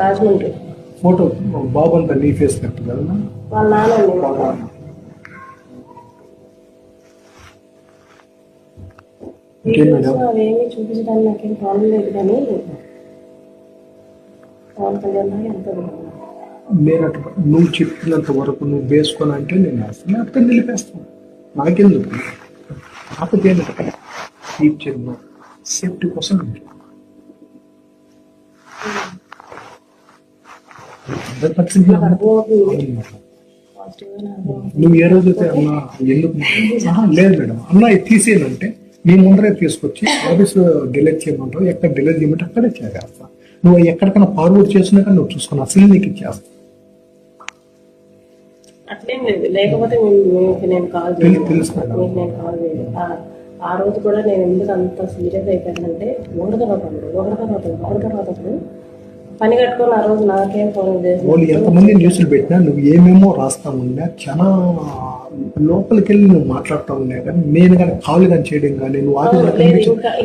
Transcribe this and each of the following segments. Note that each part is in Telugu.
రాజమండ్రి. ఫోటో బాబు అంతా నీ ఫేస్ కరెక్ట్ కదా? వాళ్ళ నాన్న అవేమి చూపించడానికి నాకేం ప్రాబ్లం లేదు, కానీ పవన్ కళ్యాణ్ ఎంత నేను నువ్వు చెప్పినంత వరకు నువ్వు వేసుకొని అంటే నేను వేస్తాను, లేకపోతే నిలిపేస్తాను. నాకెందుకు కాకపోతే టీచర్ను సేఫ్టీ కోసం నువ్వు ఏ రోజైతే అన్న ఎందుకు లేదు మేడం అన్న తీసేయాలంటే నీ ముందరే తీసుకొచ్చి ఆఫీస్ డిలీట్ చేయమంటావు, ఎక్కడ డిలీట్ చేయమంటే అక్కడే చేస్తా. నువ్వు ఎక్కడికైనా ఫార్వర్డ్ చేసినాక నువ్వు చూసుకుని అసలు నీకు ఇచ్చేస్తా. అట్లేం లేదు, లేకపోతే నేను కాల్ తెలుసు నేను కాల్ చేయలేదు. ఆ రోజు కూడా నేను ఎందుకు అంత సీరియస్ అయిపోయానంటే ఒకటి తర్వాత పని కట్టుకొని ఆ రోజు నాకేం ఫోన్ చేసి వాళ్ళు ఎంతమంది న్యూస్లు పెట్టినా నువ్వు ఏమేమో రాస్తా ఉన్నా చాలా లోపలికి వెళ్ళి నువ్వు మాట్లాడుతూ ఉన్నా, కానీ నేను కానీ కాల్ కానీ చేయడం కానీ నువ్వు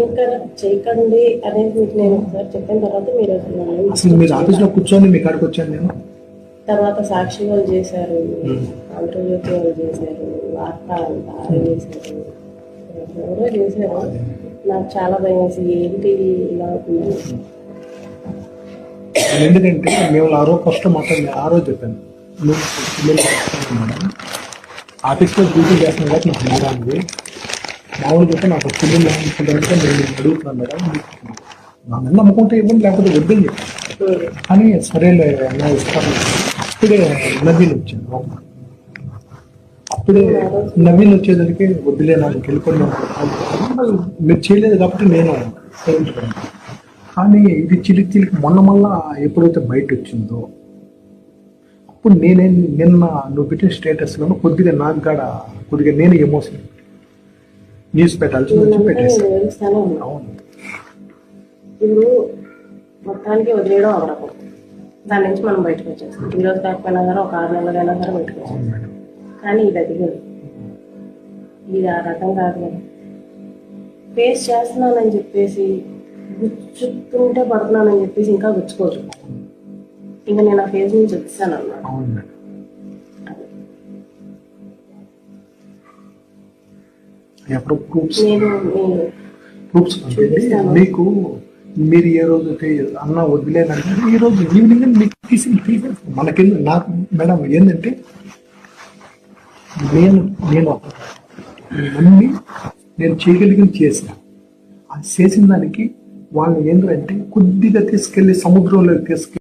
ఇంకా చేయకండి అనేది మీకు నేను ఒకసారి చెప్పిన తర్వాత మీరు అసలు మీరు ఆఫీస్లో కూర్చొని మీ కాడికి వచ్చాను నేను. తర్వాత సాక్షి వాళ్ళు చేశారు, ఆంధ్రజ్యోతి వాళ్ళు చేశారు, వార్త వాళ్ళు చేశారు, ఎవరో చేశారు. నాకు చాలా భయం వేసి ఏంటి ఇలా అవుతుంది. ఎందుకంటే మేము ఆ రోజు ఫస్ట్ మాట్లాడి ఆ రోజు చెప్పాను, మేడం ఆఫీస్లో డ్యూటీ చేస్తున్నాను కాబట్టి నాకు మేడానికి మామూలు చెప్తే నాకు పిల్లలు అనుకుంటారంటే నేను అడుగుతున్నాను మేడం, నా మీద నమ్ముకుంటే ఇవ్వండి లేకపోతే వద్దని చెప్పాను. కానీ సరేలే నా ఇస్తాను. అప్పుడే నవీన్ వచ్చాను, అప్పుడే నవీన్ వచ్చేసరికి వద్దులే నాకు వెళ్ళిపోయినా మీరు చేయలేదు కాబట్టి నేను సరించుకున్నాను. కానీ ఇది చిలికి మొన్న ఎప్పుడైతే బయట వచ్చిందో అప్పుడు నిన్న నువ్వు పెట్టిన స్టేటస్లో కొద్దిగా నాకు కాడ కొద్దిగా నేను ఎమోషన్ న్యూస్ పెట్టాల్సి వచ్చి పెట్టేస్తాను. అవును, ఇప్పుడు మొత్తానికి వదిలేయడం అవరకం, దాని నుంచి మనం బయటకు వచ్చేస్తాం. ఈరోజు కాకపోయినా సరే ఒక 6 నెలలైనా సరే బయటకు వచ్చేస్తాం. కానీ ఇది అది కాదు, ఇది ఆ రకం కాదు కదా. ఫేస్ చేస్తున్నానని చెప్పేసి గుచ్చుకుంటే పడుతున్నానని చెప్పేసి ఇంకా గుచ్చుకోవచ్చు. ఇంకా నేను ఆ ఫేస్ నుంచి వచ్చాను అన్నమాట. మీకు మీరు ఏ రోజు అన్న వదిలేనంటే ఈ రోజు ఈవినింగ్ మీకు తీసేస్తాను. మనకెందు నాకు మేడం ఏంటంటే నేను అన్ని నేను చేయగలిగింది చేసిన, అది చేసిన దానికి వాళ్ళు ఏంటంటే కొద్దిగా తీసుకెళ్లి సముద్రంలోకి తీసుకెళ్ళి